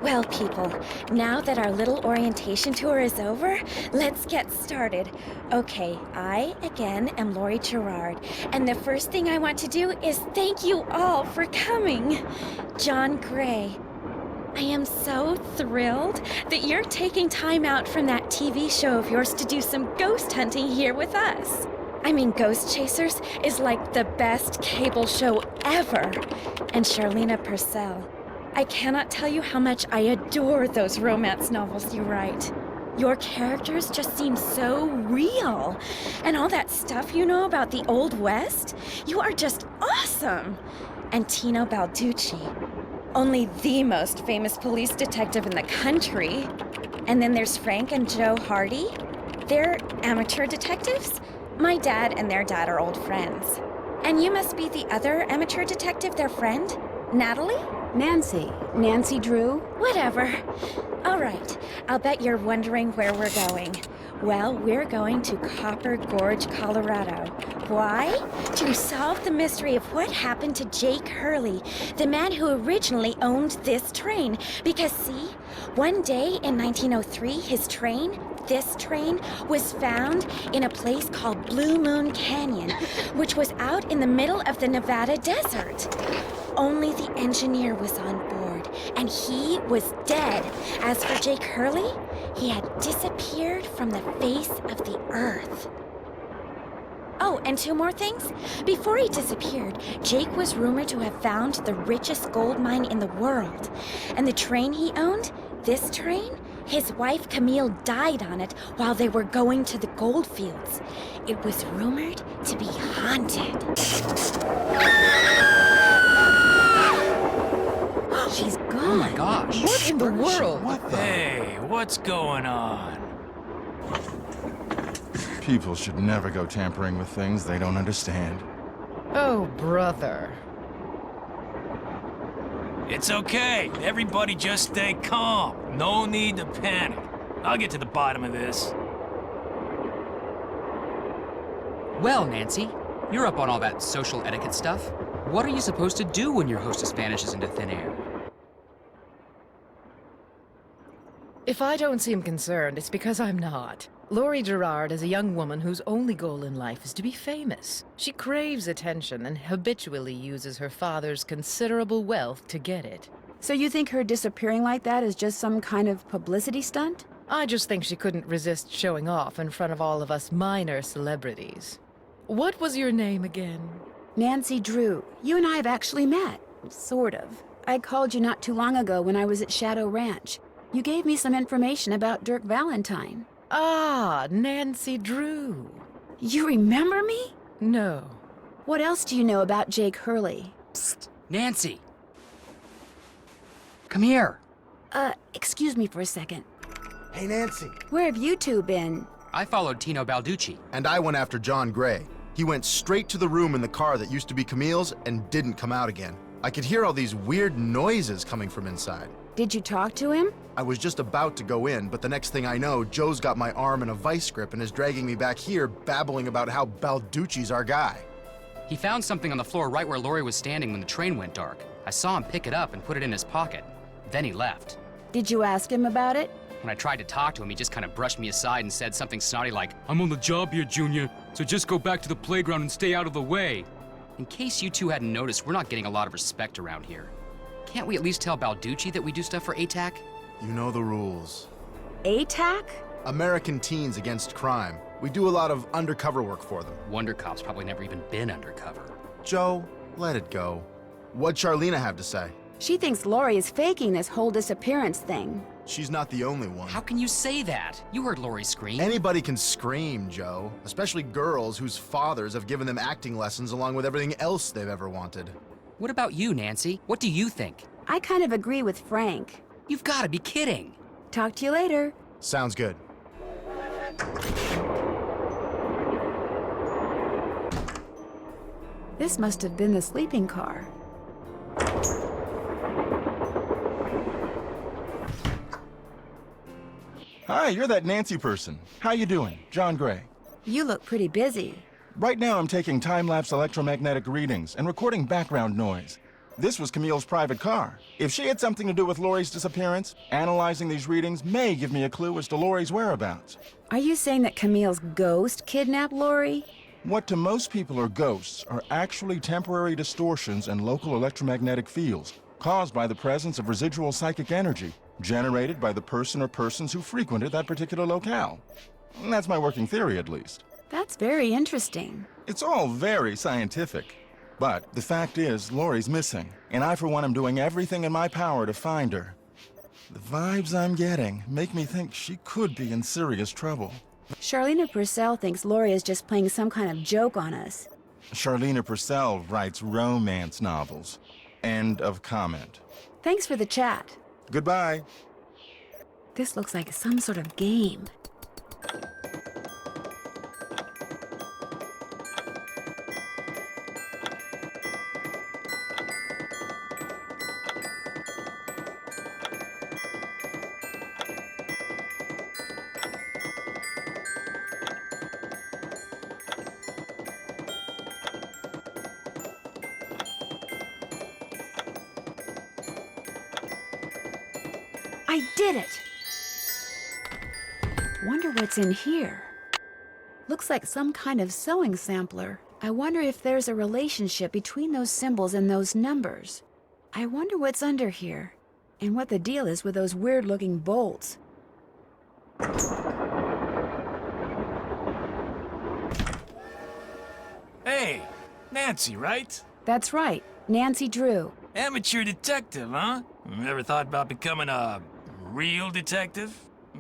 Well, people, now that our little orientation tour is over, let's get started. Okay, I, again, am Lori Gerard, and the first thing I want to do is thank you all for coming. John Gray, I am so thrilled that you're taking time out from that TV show of yours to do some ghost hunting here with us. I mean, Ghost Chasers is like the best cable show ever. And Charlena Purcell, I cannot tell you how much I adore those romance novels you write. Your characters just seem so real. And all that stuff you know about the Old West, you are just awesome. And Tino Balducci, only the most famous police detective in the country. And then there's Frank and Joe Hardy. They're amateur detectives. My dad and their dad are old friends. And you must be the other amateur detective, their friend? Natalie? Nancy Drew? Whatever. All right, I'll bet you're wondering where we're going. Well, we're going to Copper Gorge, Colorado. Why? To solve the mystery of what happened to Jake Hurley, the man who originally owned this train. Because see, one day in 1903, this train was found in a place called Blue Moon Canyon, which was out in the middle of the Nevada desert. Only the engineer was on board, and he was dead. As for Jake Hurley, he had disappeared from the face of the earth. Oh, and two more things. Before he disappeared, Jake was rumored to have found the richest gold mine in the world. And the train he owned, this train, his wife Camille died on it while they were going to the gold fields. It was rumored to be haunted. She's gone. Oh my gosh. What in the world? What the? Hey, what's going on? People should never go tampering with things they don't understand. Oh, brother. It's okay. Everybody just stay calm. No need to panic. I'll get to the bottom of this. Well, Nancy, you're up on all that social etiquette stuff. What are you supposed to do when your hostess vanishes into thin air? If I don't seem concerned, it's because I'm not. Lori Gerard is a young woman whose only goal in life is to be famous. She craves attention and habitually uses her father's considerable wealth to get it. So you think her disappearing like that is just some kind of publicity stunt? I just think she couldn't resist showing off in front of all of us minor celebrities. What was your name again? Nancy Drew. You and I have actually met. Sort of. I called you not too long ago when I was at Shadow Ranch. You gave me some information about Dirk Valentine. Ah, Nancy Drew. You remember me? No. What else do you know about Jake Hurley? Psst, Nancy! Come here. Excuse me for a second. Hey, Nancy. Where have you two been? I followed Tino Balducci. And I went after John Gray. He went straight to the room in the car that used to be Camille's and didn't come out again. I could hear all these weird noises coming from inside. Did you talk to him? I was just about to go in, but the next thing I know, Joe's got my arm in a vice grip and is dragging me back here, babbling about how Balducci's our guy. He found something on the floor right where Lori was standing when the train went dark. I saw him pick it up and put it in his pocket. Then he left. Did you ask him about it? When I tried to talk to him, he just kind of brushed me aside and said something snotty like, "I'm on the job here, Junior, so just go back to the playground and stay out of the way." In case you two hadn't noticed, we're not getting a lot of respect around here. Can't we at least tell Balducci that we do stuff for ATAC? You know the rules. ATAC? American Teens Against Crime. We do a lot of undercover work for them. Wonder Cop's probably never even been undercover. Joe, let it go. What'd Charlena have to say? She thinks Lori is faking this whole disappearance thing. She's not the only one. How can you say that? You heard Lori scream. Anybody can scream, Joe. Especially girls whose fathers have given them acting lessons along with everything else they've ever wanted. What about you, Nancy? What do you think? I kind of agree with Frank. You've got to be kidding. Talk to you later. Sounds good. This must have been the sleeping car. Hi, you're that Nancy person. How you doing? John Gray. You look pretty busy. Right now I'm taking time-lapse electromagnetic readings and recording background noise. This was Camille's private car. If she had something to do with Lori's disappearance, analyzing these readings may give me a clue as to Lori's whereabouts. Are you saying that Camille's ghost kidnapped Lori? What to most people are ghosts are actually temporary distortions in local electromagnetic fields caused by the presence of residual psychic energy generated by the person or persons who frequented that particular locale. That's my working theory, at least. That's very interesting. It's all very scientific. But the fact is, Lori's missing, and I, for one, am doing everything in my power to find her. The vibes I'm getting make me think she could be in serious trouble. Charlena Purcell thinks Lori is just playing some kind of joke on us. Charlena Purcell writes romance novels. End of comment. Thanks for the chat. Goodbye. This looks like some sort of game. I did it! Wonder what's in here. Looks like some kind of sewing sampler. I wonder if there's a relationship between those symbols and those numbers. I wonder what's under here, and what the deal is with those weird-looking bolts. Hey, Nancy, right? That's right, Nancy Drew. Amateur detective, huh? Ever thought about becoming a real detective?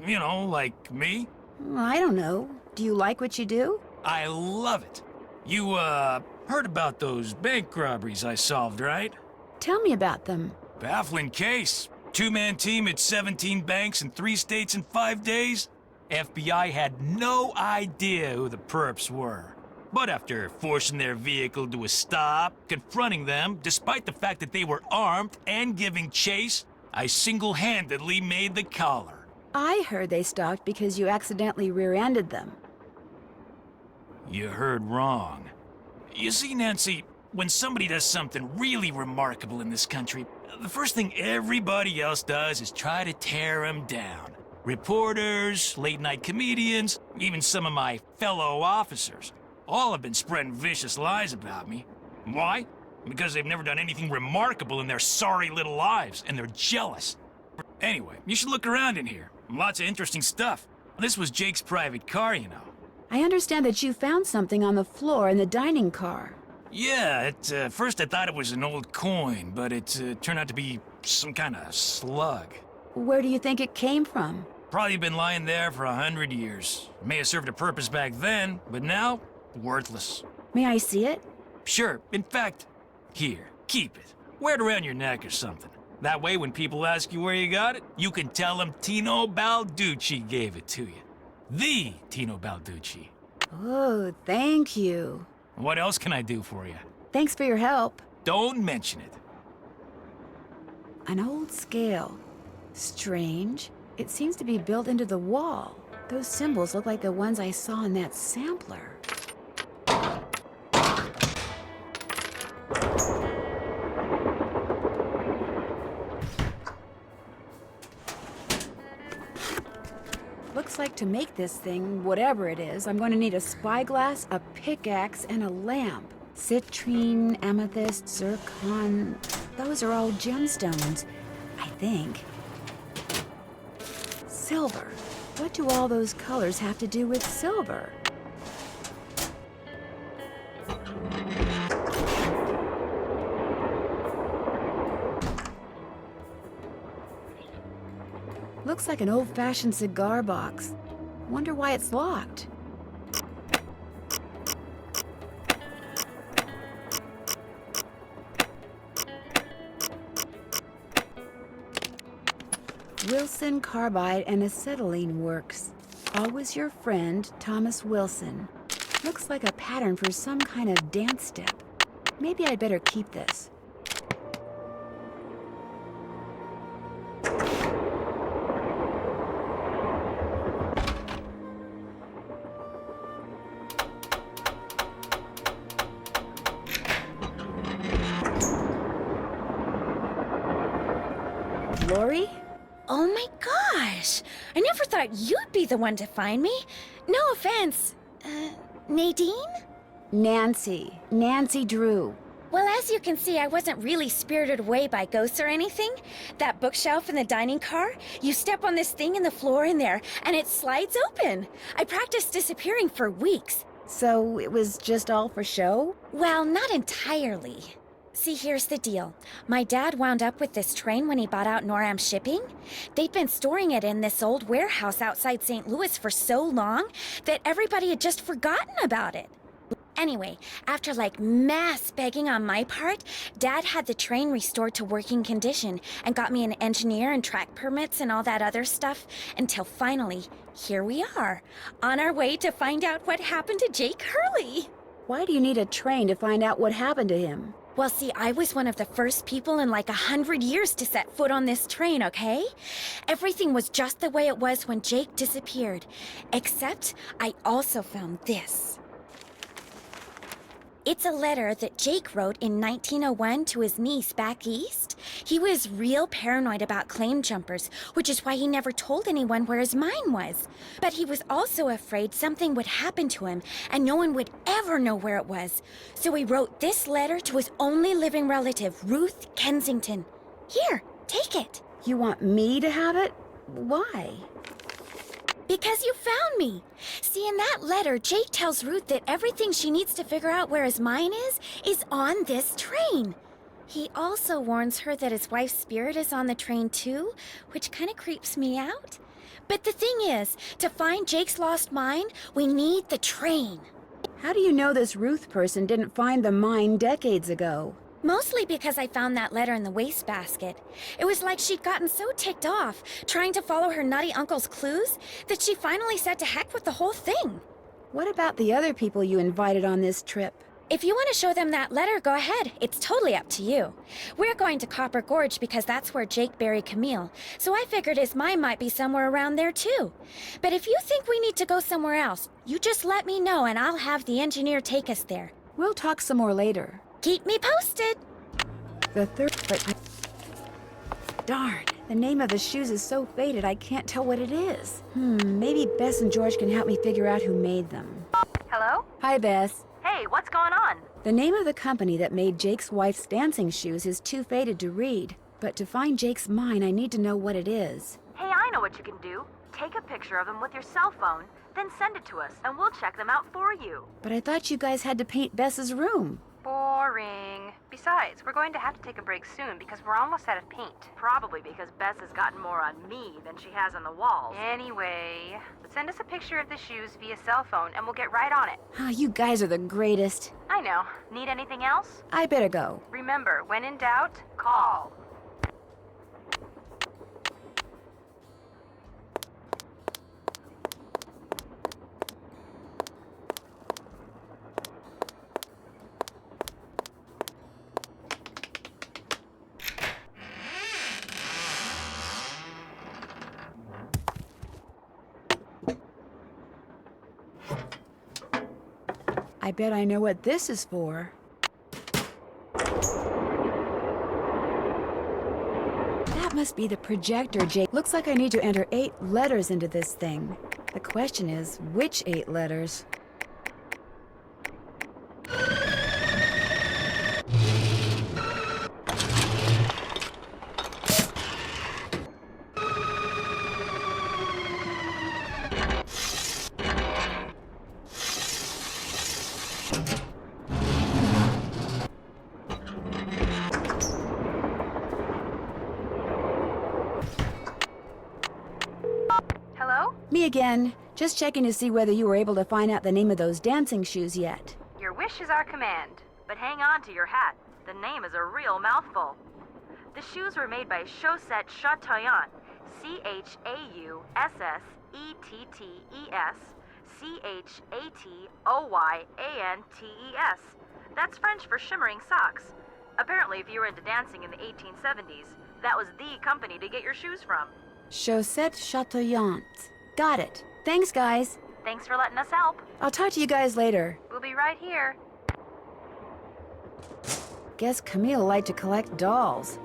You know, like me? I don't know. Do you like what you do? I love it. You, heard about those bank robberies I solved, right? Tell me about them. Baffling case. Two-man team at 17 banks in 3 states in 5 days. FBI had no idea who the perps were. But after forcing their vehicle to a stop, confronting them, despite the fact that they were armed and giving chase, I single-handedly made the collar. I heard they stopped because you accidentally rear-ended them. You heard wrong. You see, Nancy, when somebody does something really remarkable in this country, the first thing everybody else does is try to tear them down. Reporters, late-night comedians, even some of my fellow officers. All have been spreading vicious lies about me. Why? Because they've never done anything remarkable in their sorry little lives, and they're jealous. Anyway, you should look around in here. Lots of interesting stuff. This was Jake's private car, you know. I understand that you found something on the floor in the dining car. Yeah, at first I thought it was an old coin, but it turned out to be some kind of slug. Where do you think it came from? Probably been lying there for 100 years. May have served a purpose back then, but now, worthless. May I see it? Sure. In fact, here, keep it. Wear it around your neck or something. That way, when people ask you where you got it, you can tell them Tino Balducci gave it to you. The Tino Balducci. Oh, thank you. What else can I do for you? Thanks for your help. Don't mention it. An old scale. Strange. It seems to be built into the wall. Those symbols look like the ones I saw in that sampler. Looks like to make this thing, whatever it is, I'm going to need a spyglass, a pickaxe, and a lamp. Citrine, amethyst, zircon... Those are all gemstones, I think. Silver. What do all those colors have to do with silver? Looks like an old-fashioned cigar box. Wonder why it's locked. Wilson Carbide and Acetylene Works. Always your friend, Thomas Wilson. Looks like a pattern for some kind of dance step. Maybe I'd better keep this. Lori? Oh my gosh! I never thought you'd be the one to find me. No offense. Nadine? Nancy. Nancy Drew. Well, as you can see, I wasn't really spirited away by ghosts or anything. That bookshelf in the dining car, you step on this thing in the floor in there, and it slides open. I practiced disappearing for weeks. So it was just all for show? Well, not entirely. See, here's the deal. My dad wound up with this train when he bought out Noram Shipping. They'd been storing it in this old warehouse outside St. Louis for so long that everybody had just forgotten about it. Anyway, after like mass begging on my part, Dad had the train restored to working condition and got me an engineer and track permits and all that other stuff until finally, here we are, on our way to find out what happened to Jake Hurley. Why do you need a train to find out what happened to him? Well, see, I was one of the first people in like 100 years to set foot on this train, okay? Everything was just the way it was when Jake disappeared. Except I also found this. It's a letter that Jake wrote in 1901 to his niece back east. He was real paranoid about claim jumpers, which is why he never told anyone where his mine was. But he was also afraid something would happen to him and no one would ever know where it was. So he wrote this letter to his only living relative, Ruth Kensington. Here, take it. You want me to have it? Why? Because you found me. See, in that letter, Jake tells Ruth that everything she needs to figure out where his mine is on this train. He also warns her that his wife's spirit is on the train too, which kind of creeps me out. But the thing is, to find Jake's lost mine, we need the train. How do you know this Ruth person didn't find the mine decades ago? Mostly because I found that letter in the wastebasket. It was like she'd gotten so ticked off, trying to follow her nutty uncle's clues, that she finally said to heck with the whole thing. What about the other people you invited on this trip? If you want to show them that letter, go ahead. It's totally up to you. We're going to Copper Gorge because that's where Jake buried Camille, so I figured his mine might be somewhere around there too. But if you think we need to go somewhere else, you just let me know and I'll have the engineer take us there. We'll talk some more later. Keep me posted. But darn, the name of the shoes is so faded I can't tell what it is. Maybe Bess and George can help me figure out who made them. Hello? Hi, Bess. Hey, what's going on? The name of the company that made Jake's wife's dancing shoes is too faded to read. But to find Jake's mine, I need to know what it is. Hey, I know what you can do. Take a picture of them with your cell phone, then send it to us, and we'll check them out for you. But I thought you guys had to paint Bess's room. Boring. Besides, we're going to have to take a break soon because we're almost out of paint. Probably because Bess has gotten more on me than she has on the walls. Anyway, send us a picture of the shoes via cell phone and we'll get right on it. Ah, you guys are the greatest. I know. Need anything else? I better go. Remember, when in doubt, call. I bet I know what this is for. That must be the projector, Jake. Looks like I need to enter 8 letters into this thing. The question is, which 8 letters? Hello? Me again. Just checking to see whether you were able to find out the name of those dancing shoes yet. Your wish is our command, but hang on to your hat. The name is a real mouthful. The shoes were made by Chaussette Chateauyantes, Chausssettees, Chatoyantes. That's French for shimmering socks. Apparently, if you were into dancing in the 1870s, that was the company to get your shoes from. Chaussette Chateauyantes. Got it. Thanks, guys. Thanks for letting us help. I'll talk to you guys later. We'll be right here. Guess Camille liked to collect dolls.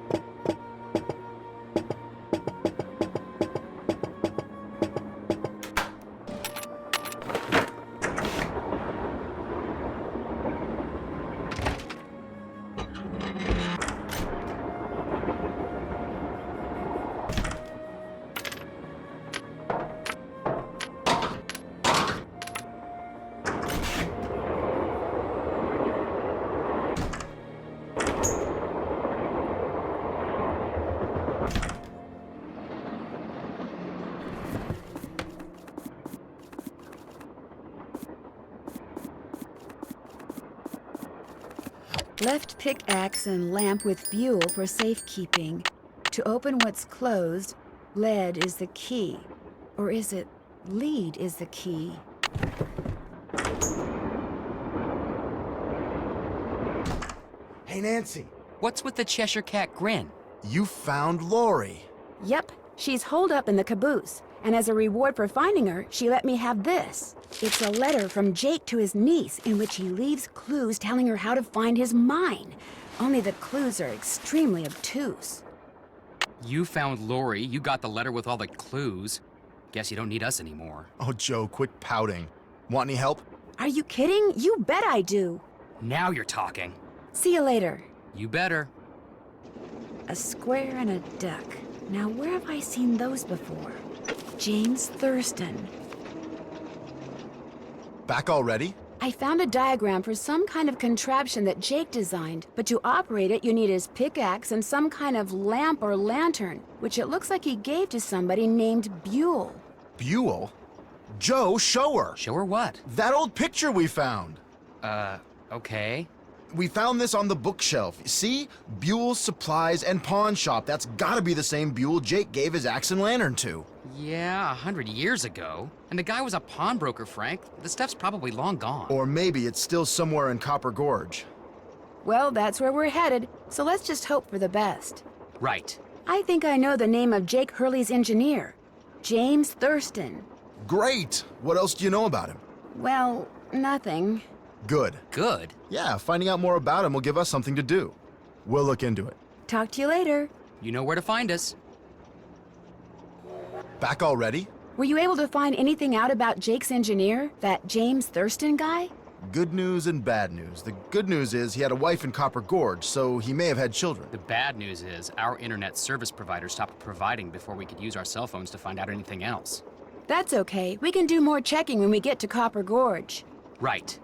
Left pickaxe and lamp with buell for safekeeping. To open what's closed, lead is the key. Or is it lead is the key? Hey, Nancy, What's with the Cheshire Cat grin? you found Lori. Yep, she's holed up in the caboose. And as a reward for finding her, she let me have this. It's a letter from Jake to his niece in which he leaves clues telling her how to find his mine. Only the clues are extremely obtuse. You found Lori, you got the letter with all the clues. Guess you don't need us anymore. Oh, Joe, quit pouting. Want any help? Are you kidding? You bet I do. Now you're talking. See you later. You better. A square and a duck. Now where have I seen those before? James Thurston. Back already? I found a diagram for some kind of contraption that Jake designed, but to operate it, you need his pickaxe and some kind of lamp or lantern, which it looks like he gave to somebody named Buell. Buell? Joe, show her. Show her what? That old picture we found. Okay. We found this on the bookshelf. See? Buell's Supplies and Pawn Shop. That's gotta be the same Buell Jake gave his axe and lantern to. Yeah, 100 years ago. And the guy was a pawnbroker, Frank. The stuff's probably long gone. Or maybe it's still somewhere in Copper Gorge. Well, that's where we're headed, so let's just hope for the best. Right. I think I know the name of Jake Hurley's engineer. James Thurston. Great! What else do you know about him? Well, nothing. Good. Good. Yeah, finding out more about him will give us something to do. We'll look into it. Talk to you later. You know where to find us. Back already? Were you able to find anything out about Jake's engineer, that James Thurston guy? Good news and bad news. The good news is he had a wife in Copper Gorge, so he may have had children. The bad news is our internet service provider stopped providing before we could use our cell phones to find out anything else. That's okay. We can do more checking when we get to Copper Gorge. Right.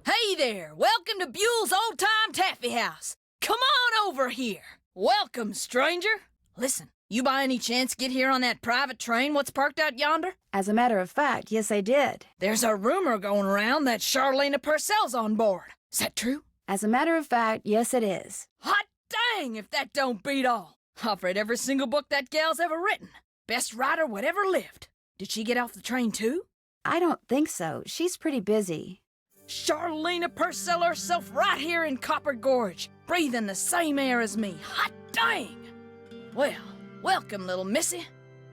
Hey there! Welcome to Buell's Old Time Taffy House. Come on over here. Welcome, stranger. Listen, you by any chance get here on that private train what's parked out yonder? As a matter of fact, yes, I did. There's a rumor going around that Charlena Purcell's on board. Is that true? As a matter of fact, yes, it is. Hot dang if that don't beat all. I've read every single book that gal's ever written. Best writer whatever lived. Did she get off the train too? I don't think so. She's pretty busy. Charlena Purcell herself right here in Copper Gorge, breathing the same air as me. Hot dang! Well, welcome, little missy.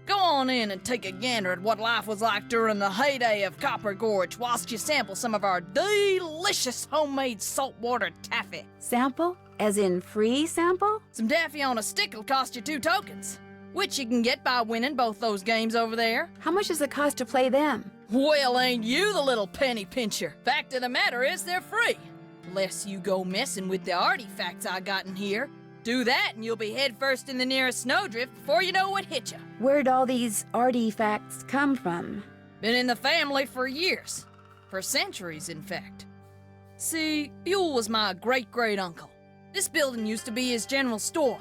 Go on in and take a gander at what life was like during the heyday of Copper Gorge whilst you sample some of our delicious homemade saltwater taffy. Sample? As in free sample? Some taffy on a stick'll cost you 2 tokens, which you can get by winning both those games over there. How much does it cost to play them? Well, ain't you the little penny pincher? Fact of the matter is they're free. Unless you go messing with the artifacts I got in here. Do that and you'll be headfirst in the nearest snowdrift before you know what hit you. Where'd all these artifacts come from? Been in the family for years. For centuries, in fact. See, Buell was my great-great-uncle. This building used to be his general store.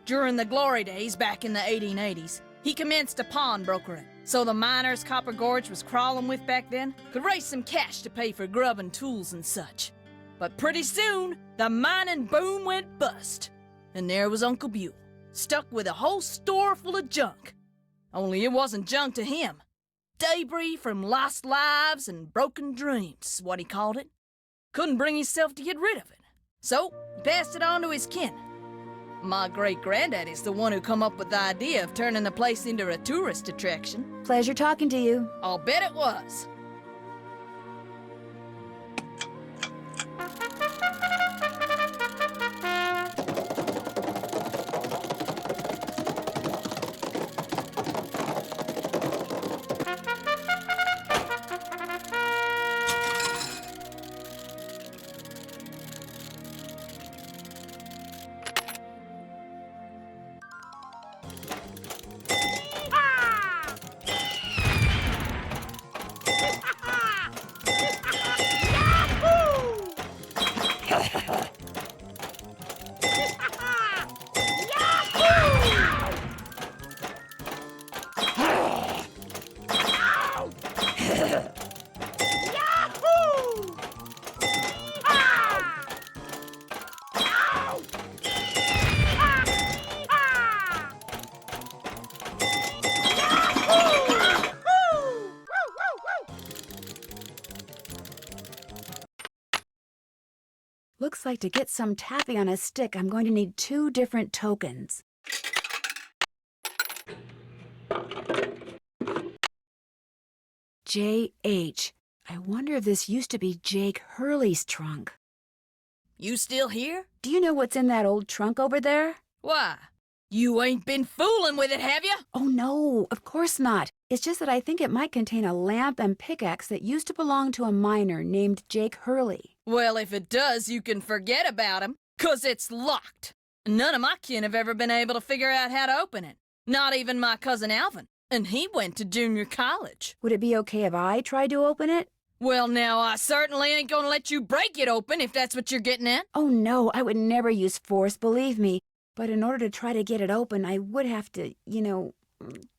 During the glory days back in the 1880s, he commenced a pawnbrokering. So the miners Copper Gorge was crawling with back then could raise some cash to pay for grub and tools and such. But pretty soon, the mining boom went bust. And there was Uncle Buell, stuck with a whole store full of junk. Only it wasn't junk to him. Debris from lost lives and broken dreams is what he called it. Couldn't bring himself to get rid of it. So he passed it on to his kin. My great-granddaddy's the one who come up with the idea of turning the place into a tourist attraction. Pleasure talking to you. I'll bet it was. Looks like to get some taffy on a stick, I'm going to need 2 different tokens. J.H. I wonder if this used to be Jake Hurley's trunk. You still here? Do you know what's in that old trunk over there? Why? You ain't been fooling with it, have you? Oh, no, of course not. It's just that I think it might contain a lamp and pickaxe that used to belong to a miner named Jake Hurley. Well, if it does, you can forget about him, 'cause it's locked. None of my kin have ever been able to figure out how to open it. Not even my cousin Alvin, and he went to junior college. Would it be okay if I tried to open it? Well, now, I certainly ain't gonna let you break it open if that's what you're getting at. Oh, no, I would never use force, believe me. But in order to try to get it open, I would have to,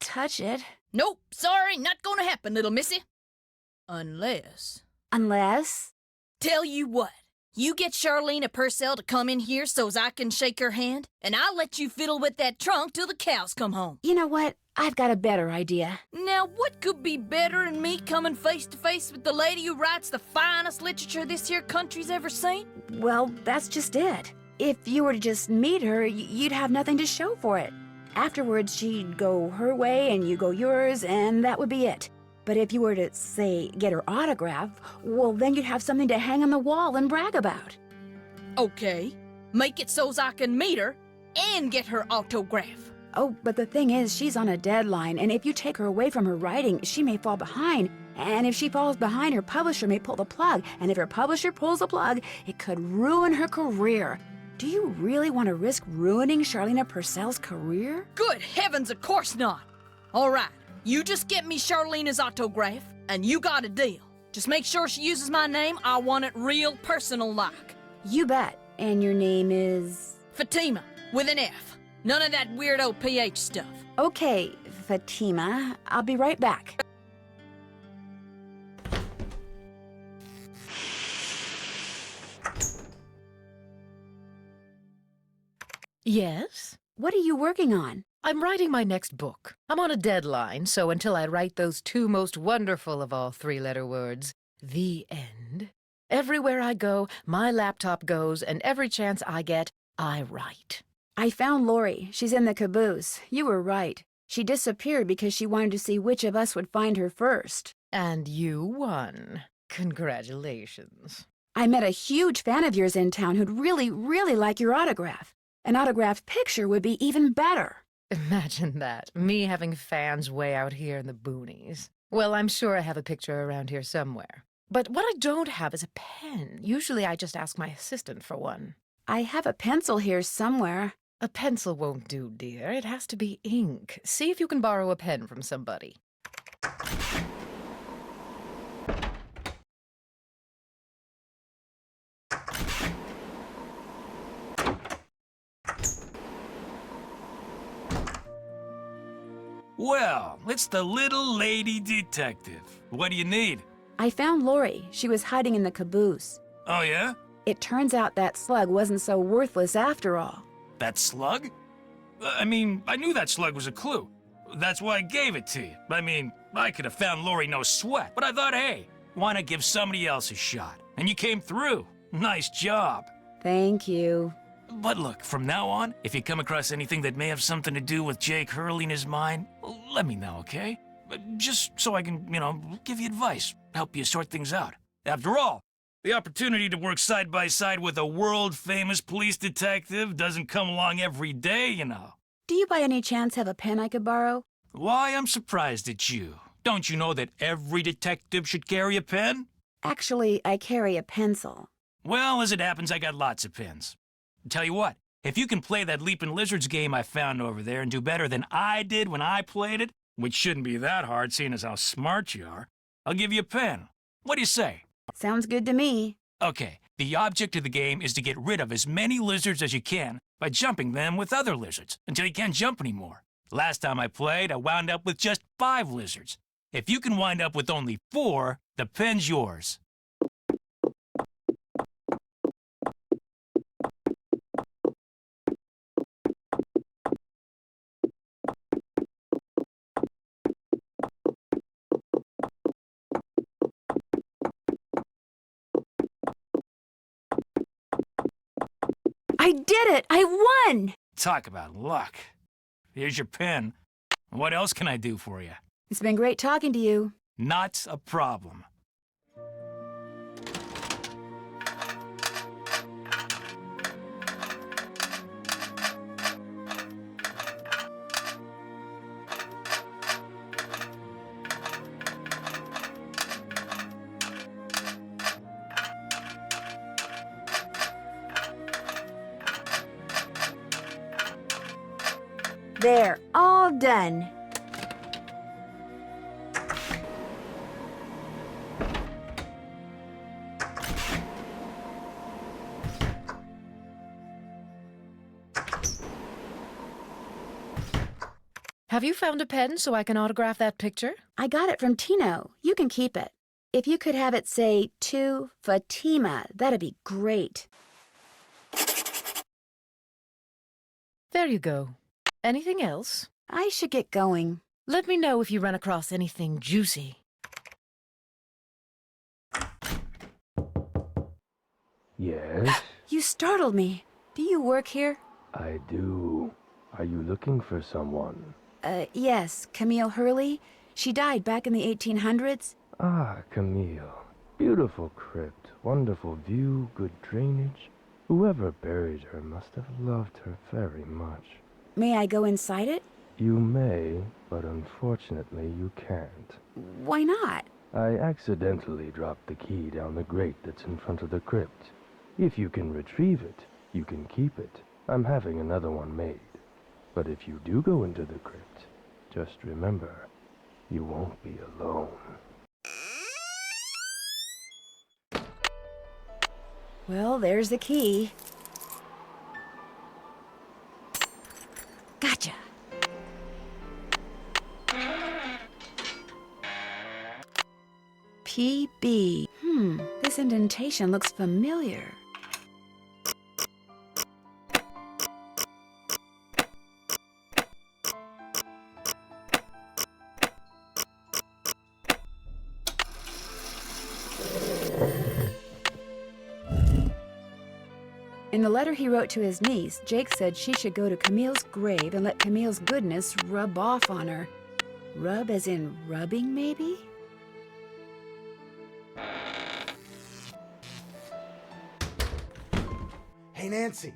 touch it. Nope, sorry, not gonna happen, little missy. Unless... Unless? Tell you what, you get Charlene Purcell to come in here so's I can shake her hand, and I'll let you fiddle with that trunk till the cows come home. You know what? I've got a better idea. Now, what could be better than me coming face to face with the lady who writes the finest literature this here country's ever seen? Well, that's just it. If you were to just meet her, you'd have nothing to show for it. Afterwards, she'd go her way and you go yours, and that would be it. But if you were to, say, get her autograph, well, then you'd have something to hang on the wall and brag about. Okay, make it so's I can meet her and get her autograph. Oh, but the thing is, she's on a deadline, and if you take her away from her writing, she may fall behind. And if she falls behind, her publisher may pull the plug. And if her publisher pulls the plug, it could ruin her career. Do you really want to risk ruining Charlene Purcell's career? Good heavens, of course not. All right, you just get me Charlene's autograph, and you got a deal. Just make sure she uses my name. I want it real personal-like. You bet. And your name is? Fatima, with an F. None of that weirdo PH stuff. Okay, Fatima. I'll be right back. Yes? What are you working on? I'm writing my next book. I'm on a deadline, so until I write those 2 most wonderful of all 3-letter words, the end, everywhere I go, my laptop goes, and every chance I get, I write. I found Lori. She's in the caboose. You were right. She disappeared because she wanted to see which of us would find her first. And you won. Congratulations. I met a huge fan of yours in town who'd really, really like your autograph. An autographed picture would be even better. Imagine that, me having fans way out here in the boonies. Well, I'm sure I have a picture around here somewhere. But what I don't have is a pen. Usually I just ask my assistant for one. I have a pencil here somewhere. A pencil won't do, dear. It has to be ink. See if you can borrow a pen from somebody. Well, it's the little lady detective. What do you need? I found Lori. She was hiding in the caboose. Oh, yeah? It turns out that slug wasn't so worthless after all. That slug? I mean, I knew that slug was a clue. That's why I gave it to you. I mean, I could have found Lori no sweat, but I thought, hey, why not give somebody else a shot? And you came through. Nice job. Thank you. But look, from now on, if you come across anything that may have something to do with Jake Hurley in his mind, let me know, okay? Just so I can, give you advice, help you sort things out. After all, the opportunity to work side by side with a world-famous police detective doesn't come along every day, you know. Do you by any chance have a pen I could borrow? Why, I'm surprised at you. Don't you know that every detective should carry a pen? Actually, I carry a pencil. Well, as it happens, I got lots of pens. Tell you what, if you can play that Leapin' Lizards game I found over there and do better than I did when I played it, which shouldn't be that hard seeing as how smart you are, I'll give you a pen. What do you say? Sounds good to me. Okay, the object of the game is to get rid of as many lizards as you can by jumping them with other lizards until you can't jump anymore. Last time I played, I wound up with just 5 lizards. If you can wind up with only 4, the pen's yours. I did it! I won! Talk about luck. Here's your pen. What else can I do for you? It's been great talking to you. Not a problem. There, all done. Have you found a pen so I can autograph that picture? I got it from Tino. You can keep it. If you could have it say, to Fatima, that'd be great. There you go. Anything else? I should get going. Let me know if you run across anything juicy. Yes, You startled me. Do you work here? I do. Are you looking for someone? Yes, Camille Hurley. She died back in the 1800s. Ah, Camille. Beautiful crypt, wonderful view, good drainage. Whoever buried her must have loved her very much. May I go inside it? You may, but unfortunately you can't. Why not? I accidentally dropped the key down the grate that's in front of the crypt. If you can retrieve it, you can keep it. I'm having another one made. But if you do go into the crypt, just remember, you won't be alone. Well, there's the key. Gotcha. PB. This indentation looks familiar. In the letter he wrote to his niece, Jake said she should go to Camille's grave and let Camille's goodness rub off on her. Rub as in rubbing, maybe? Hey, Nancy.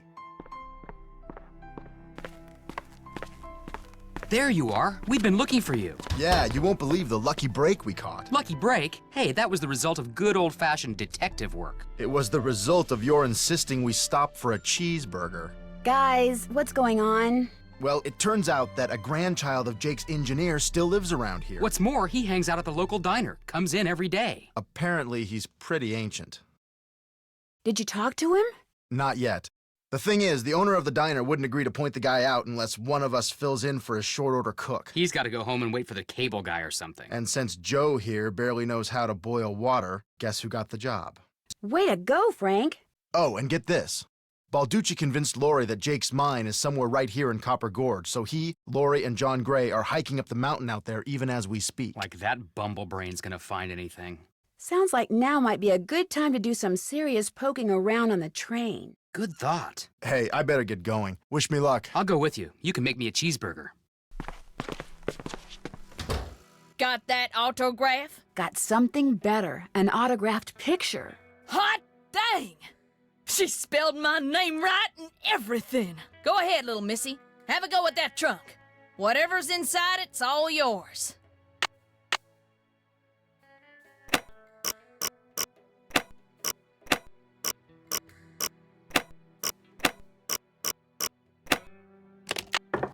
There you are. We've been looking for you. Yeah, you won't believe the lucky break we caught. Lucky break? Hey, that was the result of good old-fashioned detective work. It was the result of your insisting we stop for a cheeseburger. Guys, what's going on? Well, it turns out that a grandchild of Jake's engineer still lives around here. What's more, he hangs out at the local diner, comes in every day. Apparently, he's pretty ancient. Did you talk to him? Not yet. The thing is, the owner of the diner wouldn't agree to point the guy out unless one of us fills in for his short-order cook. He's got to go home and wait for the cable guy or something. And since Joe here barely knows how to boil water, guess who got the job? Way to go, Frank. Oh, and get this. Balducci convinced Lori that Jake's mine is somewhere right here in Copper Gorge, so he, Lori, and John Gray are hiking up the mountain out there even as we speak. Like that bumblebrain's gonna find anything. Sounds like now might be a good time to do some serious poking around on the train. Good thought. Hey, I better get going. Wish me luck. I'll go with you. You can make me a cheeseburger. Got that autograph? Got something better, an autographed picture. Hot dang! She spelled my name right and everything. Go ahead, little missy. Have a go at that trunk. Whatever's inside it's all yours.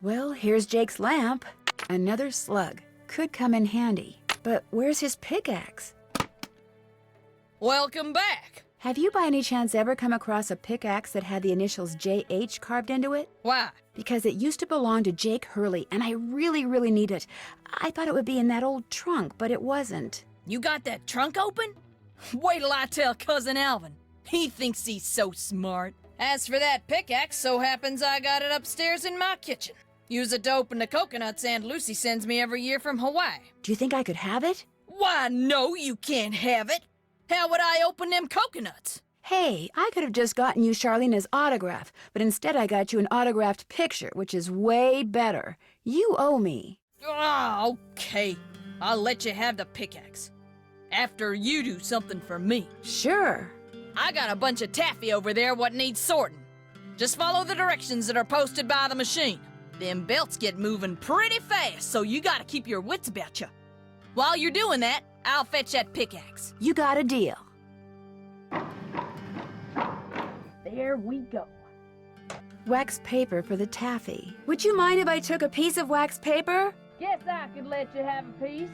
Well, here's Jake's lamp. Another slug. Could come in handy. But where's his pickaxe? Welcome back. Have you by any chance ever come across a pickaxe that had the initials JH carved into it? Why? Because it used to belong to Jake Hurley, and I really, really need it. I thought it would be in that old trunk, but it wasn't. You got that trunk open? Wait till I tell Cousin Alvin. He thinks he's so smart. As for that pickaxe, so happens I got it upstairs in my kitchen. Use it to open the coconuts Aunt Lucy sends me every year from Hawaii. Do you think I could have it? Why, no, you can't have it. How would I open them coconuts? Hey, I could have just gotten you Charlena's autograph, but instead I got you an autographed picture, which is way better. You owe me. Ah, okay. I'll let you have the pickaxe. After you do something for me. Sure. I got a bunch of taffy over there what needs sorting. Just follow the directions that are posted by the machine. Them belts get moving pretty fast, so you gotta keep your wits about you. While you're doing that, I'll fetch that pickaxe. You got a deal. There we go. Wax paper for the taffy. Would you mind if I took a piece of wax paper? Guess I could let you have a piece.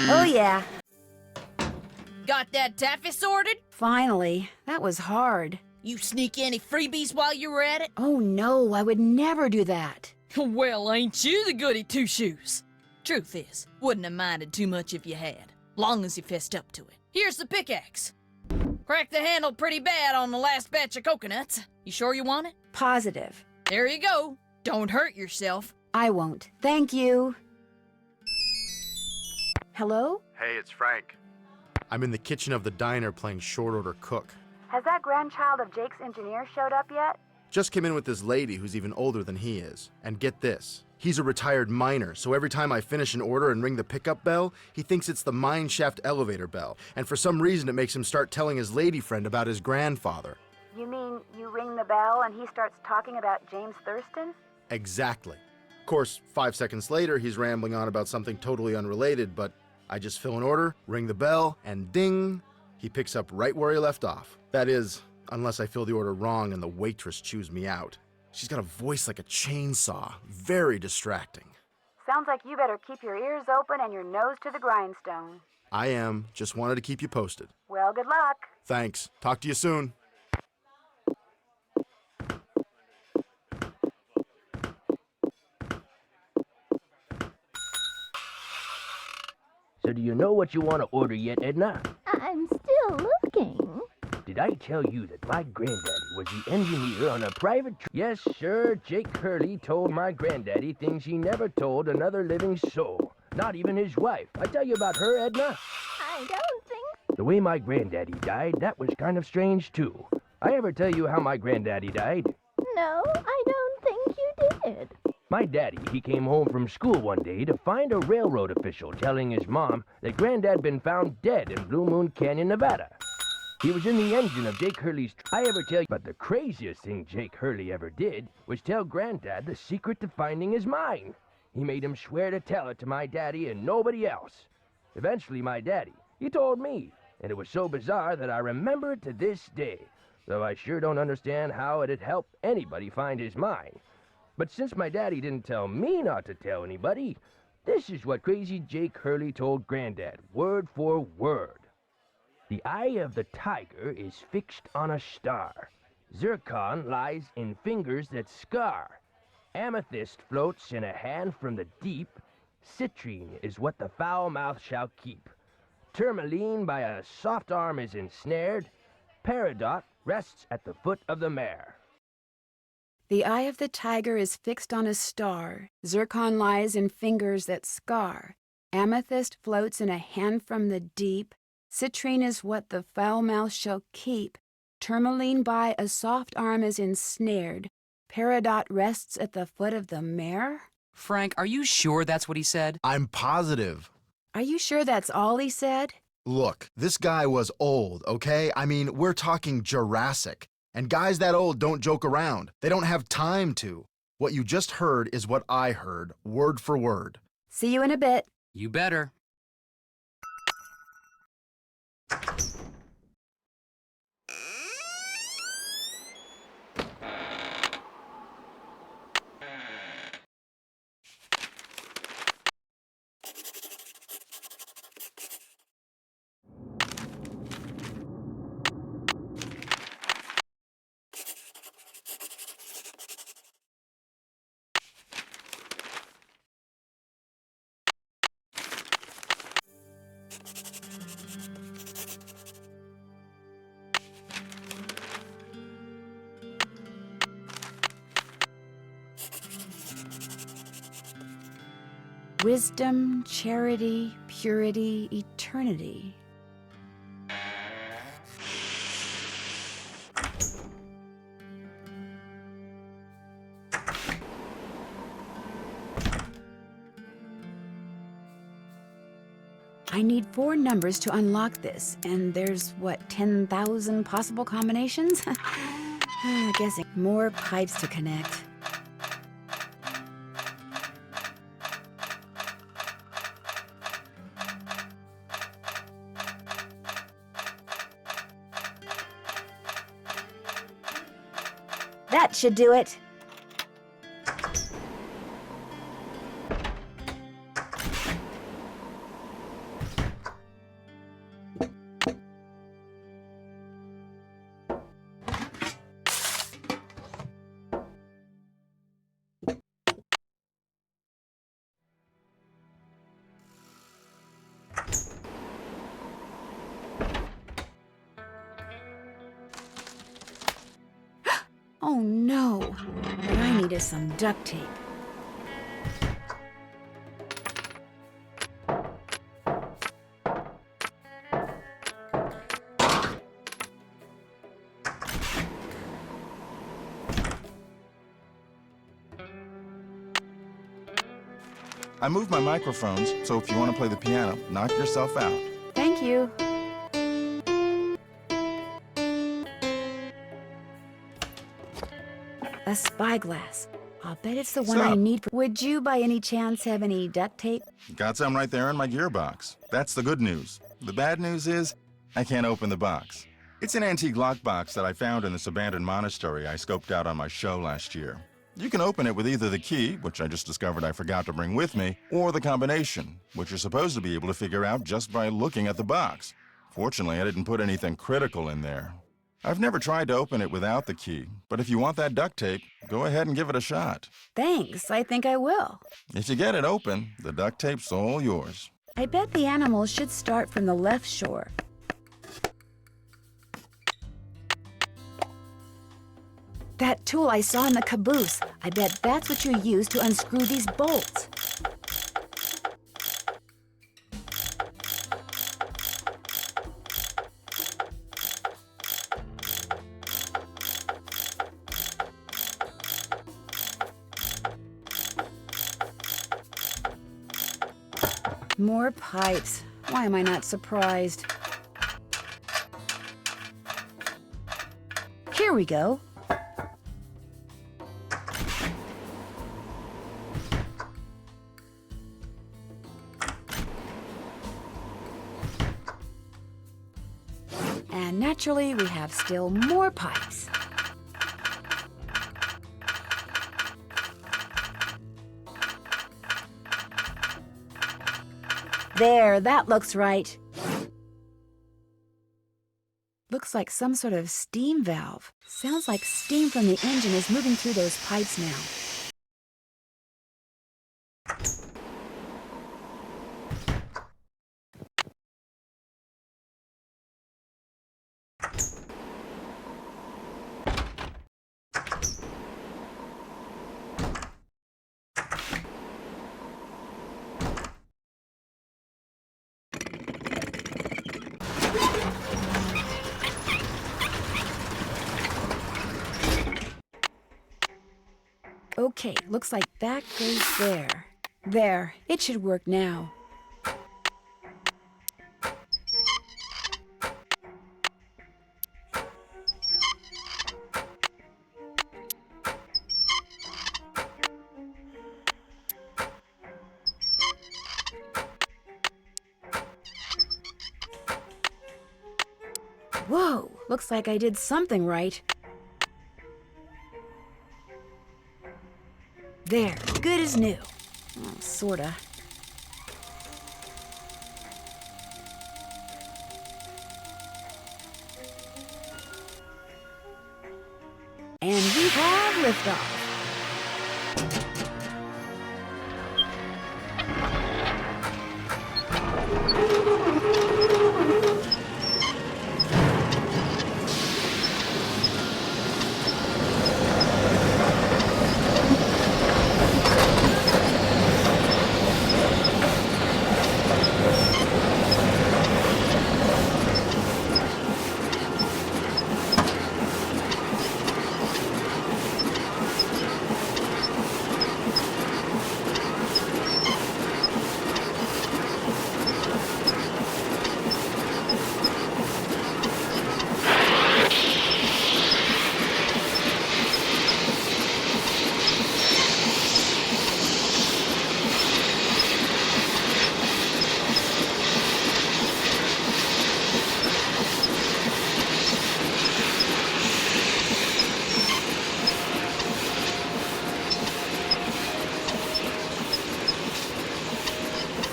Oh, yeah. Got that taffy sorted? Finally. That was hard. You sneak any freebies while you were at it? Oh, no, I would never do that. Well, ain't you the goody two-shoes? Truth is, wouldn't have minded too much if you had, long as you fessed up to it. Here's the pickaxe. Cracked the handle pretty bad on the last batch of coconuts. You sure you want it? Positive. There you go. Don't hurt yourself. I won't. Thank you. Hello? Hey, it's Frank. I'm in the kitchen of the diner playing short order cook. Has that grandchild of Jake's engineer showed up yet? Just came in with this lady who's even older than he is. And get this, he's a retired miner, so every time I finish an order and ring the pickup bell, he thinks it's the mine shaft elevator bell. And for some reason it makes him start telling his lady friend about his grandfather. You mean you ring the bell and he starts talking about James Thurston? Exactly. Of course, 5 seconds later, he's rambling on about something totally unrelated, but I just fill an order, ring the bell, and ding, he picks up right where he left off. That is, unless I fill the order wrong and the waitress chews me out. She's got a voice like a chainsaw, very distracting. Sounds like you better keep your ears open and your nose to the grindstone. I am, just wanted to keep you posted. Well, good luck. Thanks. Talk to you soon. So do you know what you want to order yet, Edna? I'm still looking. Did I tell you that my granddaddy was the engineer on a private Yes, sir, Jake Hurley told my granddaddy things he never told another living soul. Not even his wife. I tell you about her, Edna? I don't think... The way my granddaddy died, that was kind of strange, too. I ever tell you how my granddaddy died? No, I don't think you did. My daddy, he came home from school one day to find a railroad official telling his mom that Granddad been found dead in Blue Moon Canyon, Nevada. He was in the engine of Jake Hurley's... I ever tell you... But the craziest thing Jake Hurley ever did was tell Granddad the secret to finding his mine. He made him swear to tell it to my daddy and nobody else. Eventually, my daddy, he told me, and it was so bizarre that I remember it to this day, though I sure don't understand how it'd help anybody find his mine. But since my daddy didn't tell me not to tell anybody, this is what crazy Jake Hurley told Granddad, word for word. The eye of the tiger is fixed on a star. Zircon lies in fingers that scar. Amethyst floats in a hand from the deep. Citrine is what the foul mouth shall keep. Tourmaline by a soft arm is ensnared. Peridot rests at the foot of the mare. The eye of the tiger is fixed on a star. Zircon lies in fingers that scar. Amethyst floats in a hand from the deep. Citrine is what the foul mouth shall keep. Tourmaline by a soft arm is ensnared. Peridot rests at the foot of the mare? Frank, are you sure that's what he said? I'm positive. Are you sure that's all he said? Look, this guy was old, okay? I mean, we're talking Jurassic. And guys that old don't joke around. They don't have time to. What you just heard is what I heard, word for word. See you in a bit. You better. Wisdom, charity, purity, eternity. I need 4 numbers to unlock this, and there's, what, 10,000 possible combinations? Guessing more pipes to connect. That should do it. Oh no, what I need is some duct tape. I moved my microphones, so if you want to play the piano, knock yourself out. Thank you. A spyglass. I'll bet it's the one I Sup? need. Would you, by any chance, have any duct tape? Got some right there in my gearbox. That's the good news. The bad news is, I can't open the box. It's an antique lockbox that I found in this abandoned monastery I scoped out on my show last year. You can open it with either the key, which I just discovered I forgot to bring with me, or the combination, which you're supposed to be able to figure out just by looking at the box. Fortunately, I didn't put anything critical in there. I've never tried to open it without the key, but if you want that duct tape, go ahead and give it a shot. Thanks, I think I will. If you get it open, the duct tape's all yours. I bet the animals should start from the left shore. That tool I saw in the caboose, I bet that's what you use to unscrew these bolts. More pipes. Why am I not surprised? Here we go. And naturally, we have still more pipes. There, that looks right. Looks like some sort of steam valve. Sounds like steam from the engine is moving through those pipes now. Okay, looks like that goes there. There, it should work now. Whoa, looks like I did something right. There, good as new. Well, sorta. And we have liftoff.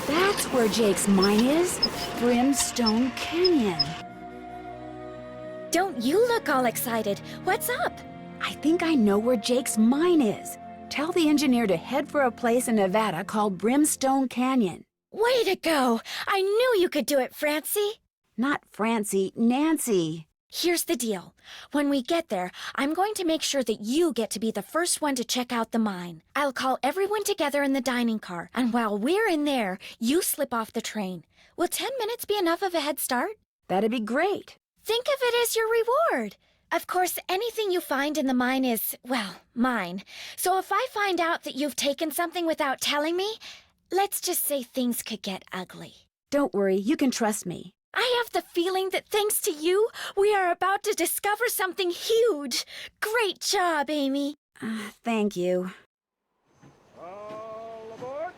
That's where Jake's mine is. Brimstone Canyon. Don't you look all excited. What's up? I think I know where Jake's mine is. Tell the engineer to head for a place in Nevada called Brimstone Canyon. Way to go! I knew you could do it, Francie. Not Francie, Nancy. Here's the deal. When we get there, I'm going to make sure that you get to be the first one to check out the mine. I'll call everyone together in the dining car, and while we're in there, you slip off the train. Will 10 minutes be enough of a head start? That'd be great. Think of it as your reward. Of course, anything you find in the mine is, well, mine. So if I find out that you've taken something without telling me, let's just say things could get ugly. Don't worry, you can trust me. I have the feeling that thanks to you, we are about to discover something huge. Great job, Amy. Thank you. All aboard!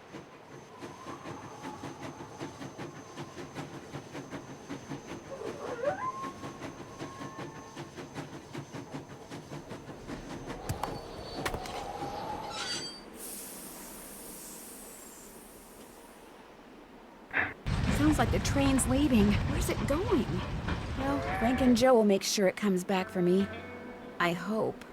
Sounds like the train's leaving. Where's it going? Well, Frank and Joe will make sure it comes back for me. I hope.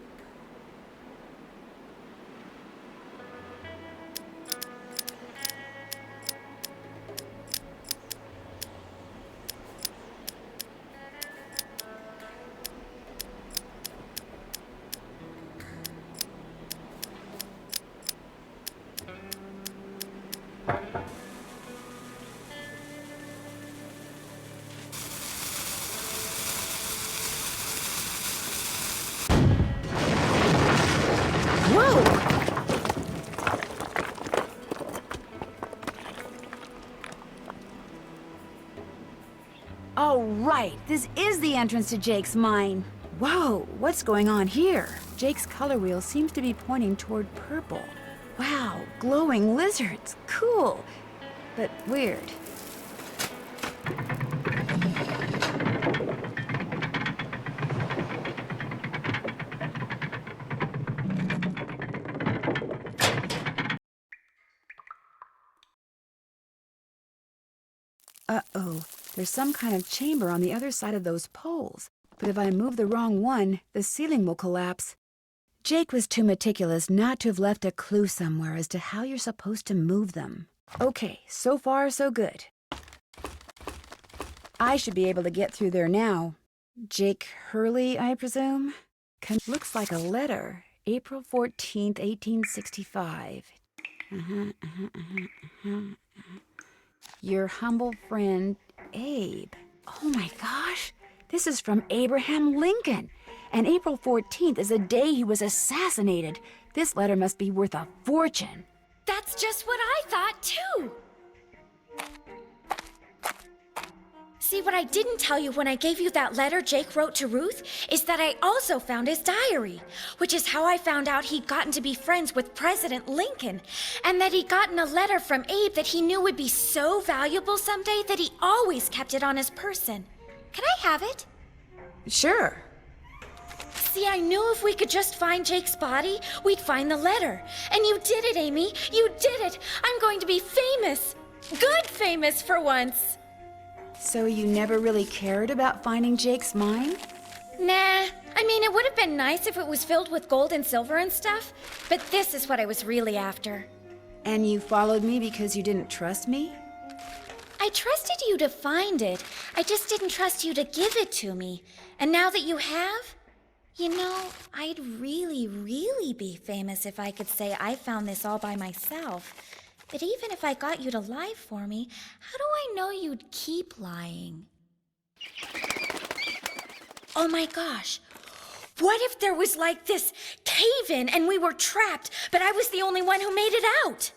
Oh, right. This is the entrance to Jake's mine. Whoa, what's going on here? Jake's color wheel seems to be pointing toward purple. Wow, glowing lizards. Cool, but weird. Uh-oh, there's some kind of chamber on the other side of those poles. But if I move the wrong one, the ceiling will collapse. Jake was too meticulous not to have left a clue somewhere as to how you're supposed to move them. Okay, so far so good. I should be able to get through there now. Jake Hurley, I presume? Looks like a letter. April 14th, 1865. Your humble friend, Abe. Oh my gosh, this is from Abraham Lincoln. And April 14th is the day he was assassinated. This letter must be worth a fortune. That's just what I thought, too. See, what I didn't tell you when I gave you that letter Jake wrote to Ruth is that I also found his diary, which is how I found out he'd gotten to be friends with President Lincoln, and that he'd gotten a letter from Abe that he knew would be so valuable someday that he always kept it on his person. Can I have it? Sure. See, I knew if we could just find Jake's body, we'd find the letter. And you did it, Amy. You did it. I'm going to be famous. Good famous for once. So you never really cared about finding Jake's mine? Nah. I mean, it would have been nice if it was filled with gold and silver and stuff. But this is what I was really after. And you followed me because you didn't trust me? I trusted you to find it. I just didn't trust you to give it to me. And now that you have, you know, I'd really, really be famous if I could say I found this all by myself. But even if I got you to lie for me, how do I know you'd keep lying? Oh my gosh. What if there was like this cave-in and we were trapped, but I was the only one who made it out?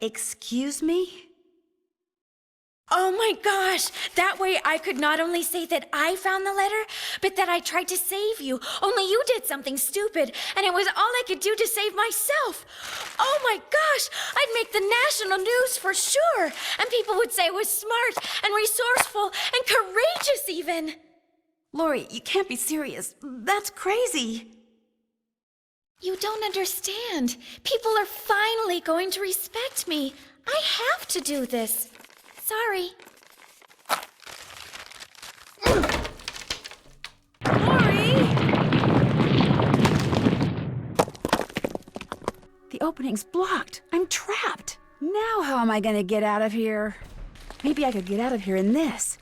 Excuse me? Oh my gosh! That way I could not only say that I found the letter, but that I tried to save you. Only you did something stupid, and it was all I could do to save myself. Oh my gosh! I'd make the national news for sure, and people would say I was smart and resourceful and courageous even. Lori, you can't be serious. That's crazy. You don't understand. People are finally going to respect me. I have to do this. Sorry. Lori! The opening's blocked. I'm trapped. Now how am I gonna get out of here? Maybe I could get out of here in this.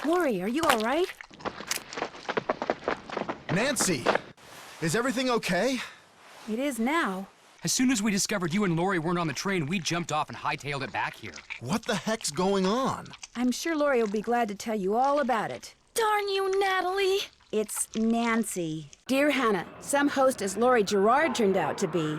Lori, are you all right? Nancy! Is everything okay? It is now. As soon as we discovered you and Lori weren't on the train, we jumped off and hightailed it back here. What the heck's going on? I'm sure Lori will be glad to tell you all about it. Darn you, Natalie. It's Nancy. Dear Hannah, some host as Lori Gerard turned out to be.